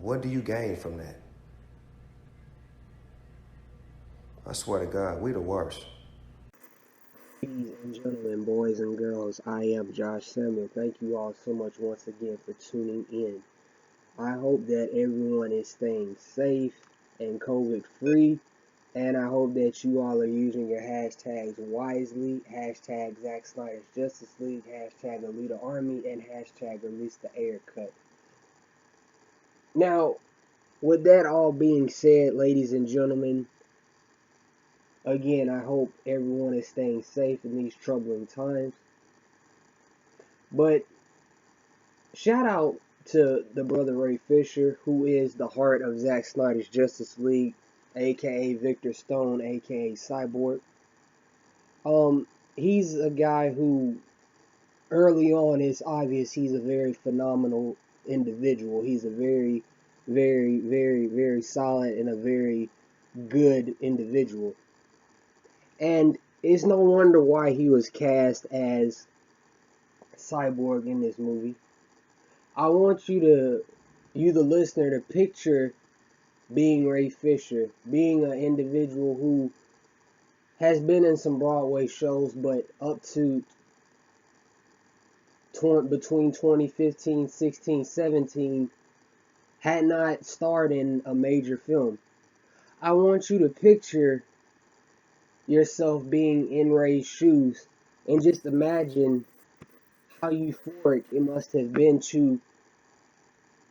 What do you gain from that? I swear to God, we the worst. Ladies and gentlemen, boys and girls, I am Josh Samuel. Thank you all so much once again for tuning in. I hope that everyone is staying safe and COVID free, and I hope that you all are using your hashtags wisely. Hashtag Zack Snyder's Justice League, hashtag Alita Army, and hashtag Release the Air Cut. Now, with that all being said, ladies and gentlemen, again, I hope everyone is staying safe in these troubling times. But shout out to the brother Ray Fisher, who is the heart of Zack Snyder's Justice League, aka Victor Stone, aka Cyborg. He's a guy who early on is obvious he's a very phenomenal individual. He's a very, very, very, very solid and a very good individual. And it's no wonder why he was cast as Cyborg in this movie. I want you, the listener, to picture being Ray Fisher, being an individual who has been in some Broadway shows, but up to between 2015, 16, 17, had not starred in a major film. I want you to picture yourself being in Ray's shoes and just imagine how euphoric it must have been to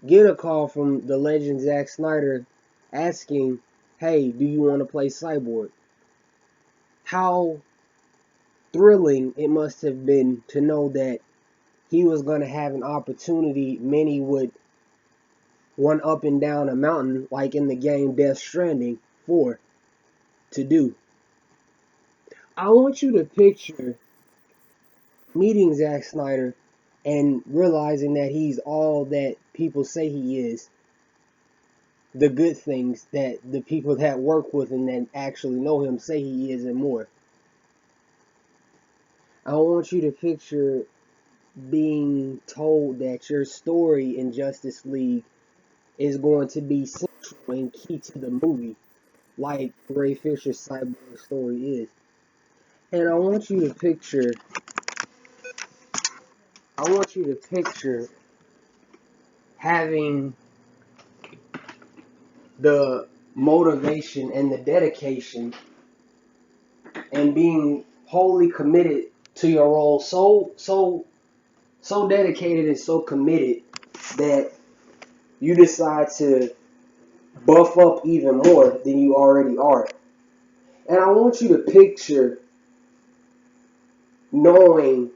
get a call from the legend Zack Snyder asking, hey, do you want to play Cyborg? How thrilling it must have been to know that he was going to have an opportunity many would run up and down a mountain like in the game Death Stranding 4 to do. I want you to picture meeting Zack Snyder and realizing that he's all that people say he is. The good things that the people that work with him that actually know him say he is and more. I want you to picture being told that your story in Justice League is going to be central and key to the movie, like Ray Fisher's Cyborg story is. And I want you to picture having the motivation and the dedication and being wholly committed to your role, so dedicated and so committed that you decide to buff up even more than you already are. And I want you to picture knowing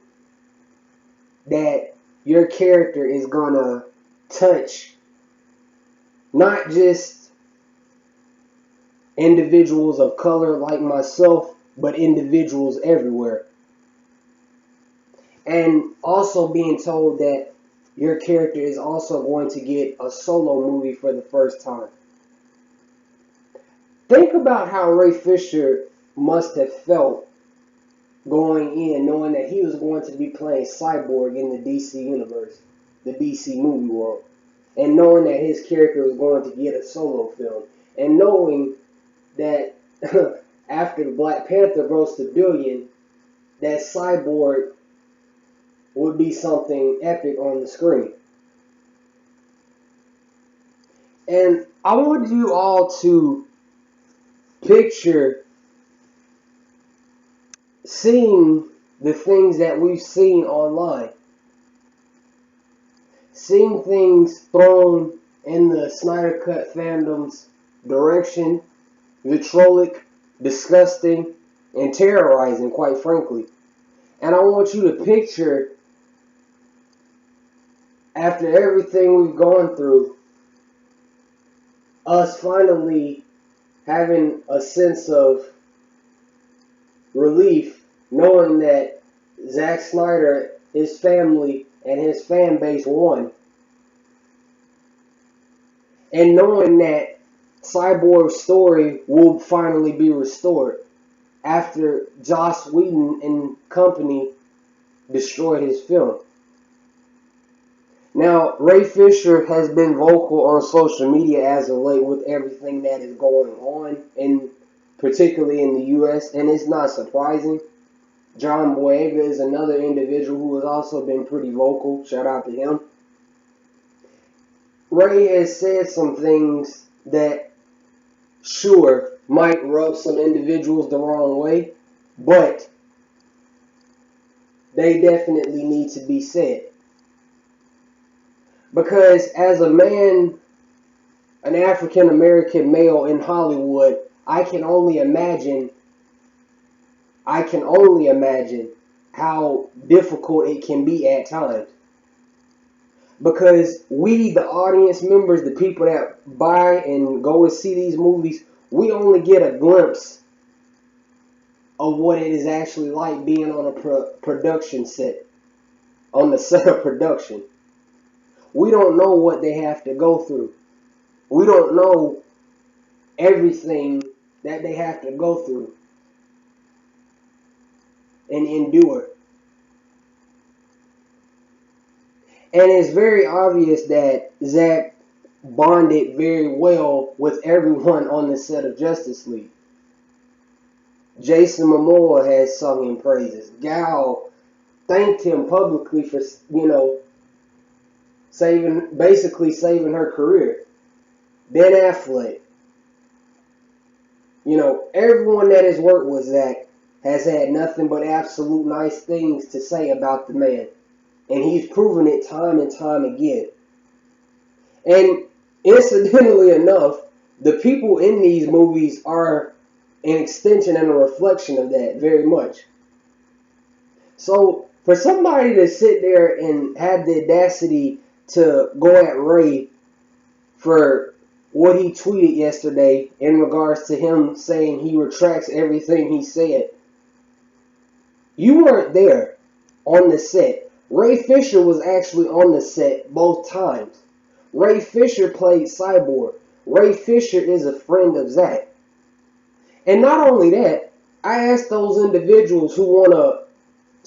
that your character is gonna touch not just individuals of color like myself, but individuals everywhere. And also being told that your character is also going to get a solo movie for the first time. Think about how Ray Fisher must have felt going in, knowing that he was going to be playing Cyborg in the DC universe, the DC movie world, and knowing that his character was going to get a solo film, and knowing that after the Black Panther grossed $1 billion, that Cyborg would be something epic on the screen. And I want you all to picture seeing the things that we've seen online. Seeing things thrown in the Snyder Cut fandom's direction, vitriolic, disgusting, and terrorizing, quite frankly. And I want you to picture, after everything we've gone through, us finally having a sense of relief, knowing that Zack Snyder, his family, and his fan base won. And knowing that Cyborg's story will finally be restored after Joss Whedon and company destroyed his film. Now, Ray Fisher has been vocal on social media as of late with everything that is going on, and particularly in the U.S., and it's not surprising. John Boyega is another individual who has also been pretty vocal. Shout out to him. Ray has said some things that, sure, might rub some individuals the wrong way, but they definitely need to be said. Because as a man, an African American male in Hollywood, I can only imagine how difficult it can be at times. Because we, the audience members, the people that buy and go to see these movies, we only get a glimpse of what it is actually like being on a production set, on the set of production. We don't know what they have to go through. We don't know everything that they have to go through and endure. And it's very obvious that Zack bonded very well with everyone on the set of Justice League. Jason Momoa has sung in praises. Gal thanked him publicly for, basically saving her career. Ben Affleck. Everyone that has worked with Zack has had nothing but absolute nice things to say about the man. And he's proven it time and time again. And incidentally enough, the people in these movies are an extension and a reflection of that very much. So for somebody to sit there and have the audacity to go at Ray for what he tweeted yesterday in regards to him saying he retracts everything he said, you weren't there on the set. Ray Fisher was actually on the set both times. Ray Fisher played Cyborg. Ray Fisher is a friend of Zack. And not only that, I asked those individuals who want to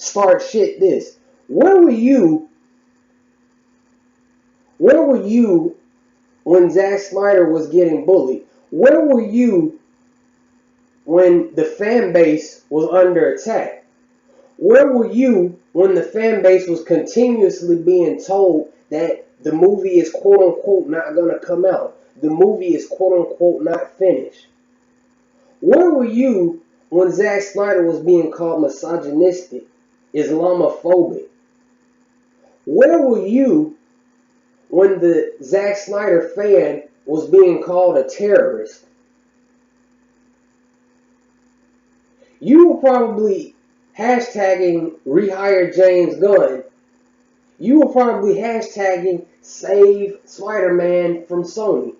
start shit this. Where were you when Zack Snyder was getting bullied? Where were you when the fan base was under attack? Where were you when the fan base was continuously being told that the movie is quote-unquote not going to come out? The movie is quote-unquote not finished. Where were you when Zack Snyder was being called misogynistic, Islamophobic? Where were you when the Zack Snyder fan was being called a terrorist? You were probably hashtagging rehire James Gunn. You were probably hashtagging save Spider-Man from Sony.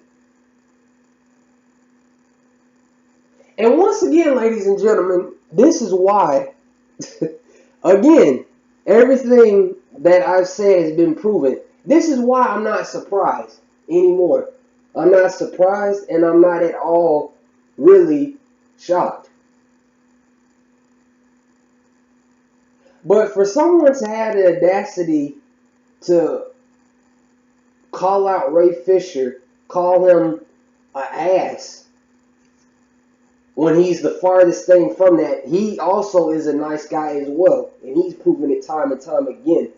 And once again, ladies and gentlemen, this is why, again, everything that I've said has been proven. This is why I'm not surprised anymore. I'm not surprised, and I'm not at all really shocked. But for someone to have the audacity to call out Ray Fisher, call him an ass, when he's the farthest thing from that, he also is a nice guy as well. And he's proven it time and time again.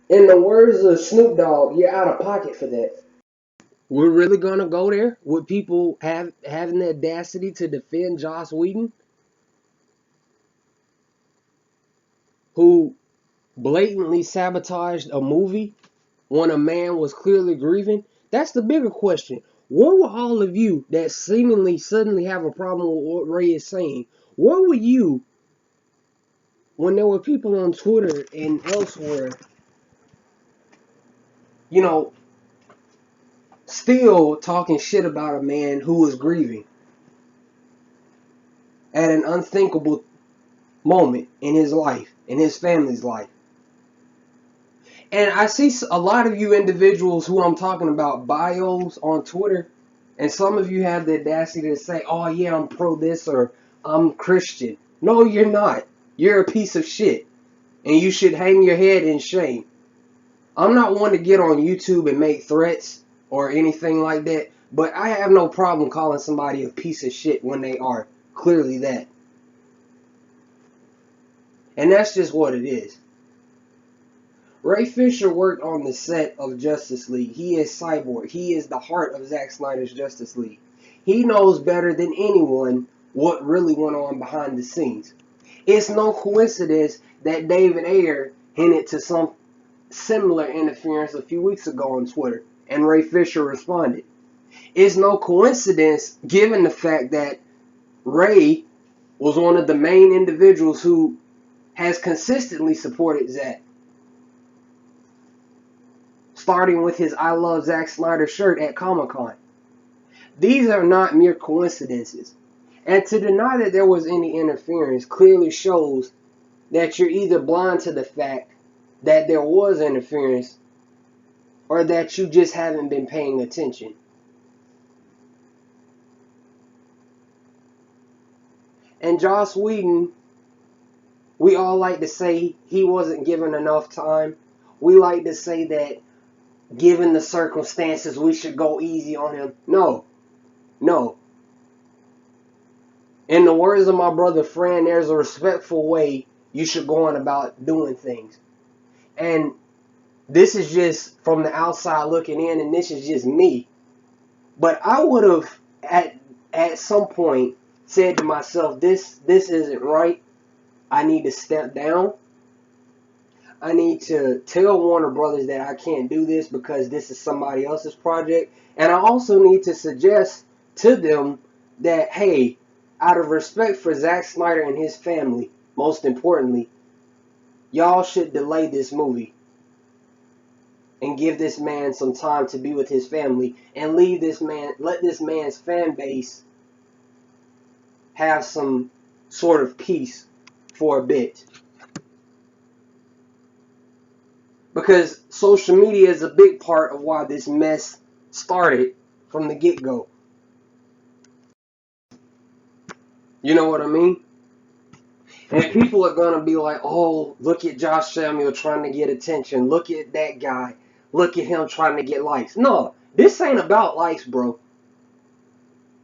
In the words of Snoop Dogg, you're out of pocket for that. We're really going to go there with people having the audacity to defend Joss Whedon, who blatantly sabotaged a movie when a man was clearly grieving? That's the bigger question. Where were all of you that seemingly suddenly have a problem with what Ray is saying? Where were you when there were people on Twitter and elsewhere, still talking shit about a man who was grieving at an unthinkable moment in his life, in his family's life? And I see a lot of you individuals who I'm talking about bios on Twitter, and some of you have the audacity to say, oh yeah, I'm pro this or I'm Christian. No, you're not. You're a piece of shit. And you should hang your head in shame. I'm not one to get on YouTube and make threats or anything like that, but I have no problem calling somebody a piece of shit when they are clearly that. And that's just what it is. Ray Fisher worked on the set of Justice League. He is Cyborg. He is the heart of Zack Snyder's Justice League. He knows better than anyone what really went on behind the scenes. It's no coincidence that David Ayer hinted to some similar interference a few weeks ago on Twitter, and Ray Fisher responded. It's no coincidence given the fact that Ray was one of the main individuals who has consistently supported Zack. Starting with his I Love Zack Snyder shirt at Comic-Con. These are not mere coincidences. And to deny that there was any interference clearly shows that you're either blind to the fact that there was interference or that you just haven't been paying attention. And Joss Whedon, we all like to say he wasn't given enough time. We like to say that given the circumstances, we should go easy on him. No. In the words of my brother Fran, there's a respectful way you should go on about doing things. And this is just from the outside looking in, and this is just me. But I would have, at some point, said to myself, this isn't right. I need to step down. I need to tell Warner Brothers that I can't do this because this is somebody else's project. And I also need to suggest to them that, hey, out of respect for Zack Snyder and his family, most importantly, y'all should delay this movie and give this man some time to be with his family and leave this man, let this man's fan base have some sort of peace for a bit. Because social media is a big part of why this mess started from the get-go. You know what I mean? And people are going to be like, oh, look at Josh Samuel trying to get attention. Look at that guy. Look at him trying to get likes. No, this ain't about likes, bro.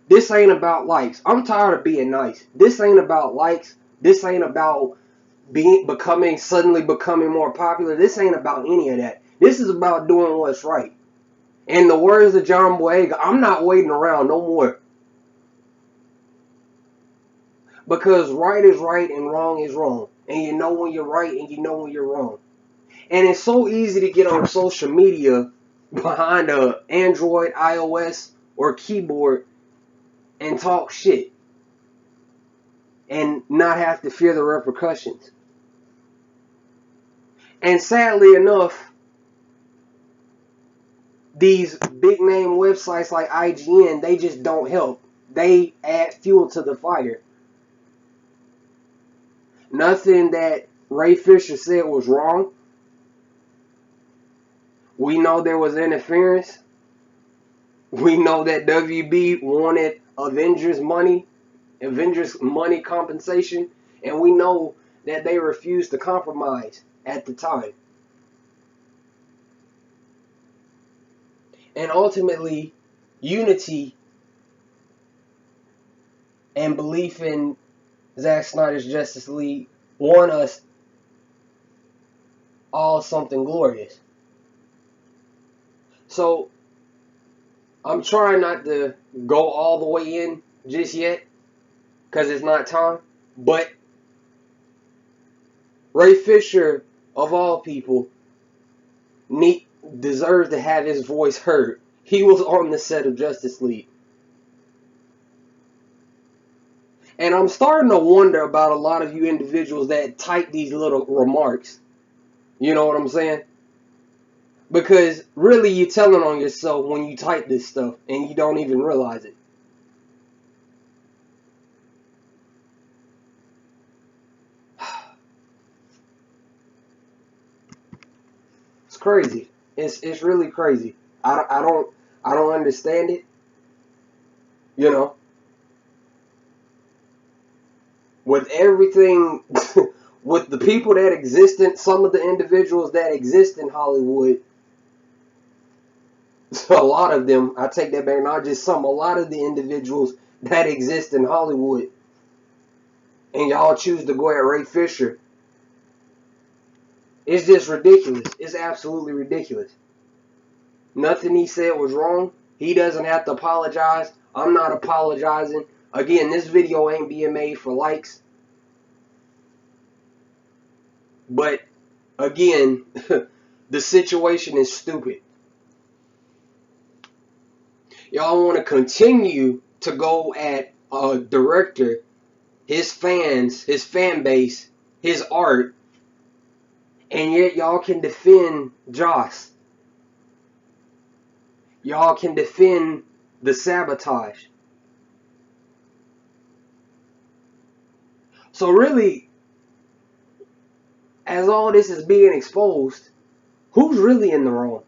This ain't about likes. I'm tired of being nice. This ain't about likes. This ain't about suddenly becoming more popular. This ain't about any of that. This is about doing what's right. In the words of John Boyega, I'm not waiting around no more. Because right is right and wrong is wrong. And you know when you're right and you know when you're wrong. And it's so easy to get on social media behind a Android, iOS, or keyboard and talk shit. And not have to fear the repercussions. And sadly enough, these big name websites like IGN, they just don't help. They add fuel to the fire. Nothing that Ray Fisher said was wrong. We know there was interference. We know that WB wanted Avengers money compensation, and we know that they refused to compromise at the time. And ultimately, unity and belief in Zack Snyder's Justice League won us all something glorious. So, I'm trying not to go all the way in just yet, because it's not time. But Ray Fisher, of all people, deserves to have his voice heard. He was on the set of Justice League. And I'm starting to wonder about a lot of you individuals that type these little remarks. You know what I'm saying? Because really you're telling on yourself when you type this stuff and you don't even realize it. It's crazy. It's really crazy. I don't understand it. You know, with everything with the people that exist in, some of the individuals that exist in Hollywood, a lot of them, I take that back, not just some, a lot of the individuals that exist in Hollywood, and y'all choose to go at Ray Fisher, it's just ridiculous. It's absolutely ridiculous. Nothing he said was wrong. He doesn't have to apologize. I'm not apologizing. Again, this video ain't being made for likes. But, again, the situation is stupid. Y'all want to continue to go at a director, his fans, his fan base, his art, and yet y'all can defend Joss. Y'all can defend the sabotage. So really, as all this is being exposed, who's really in the wrong?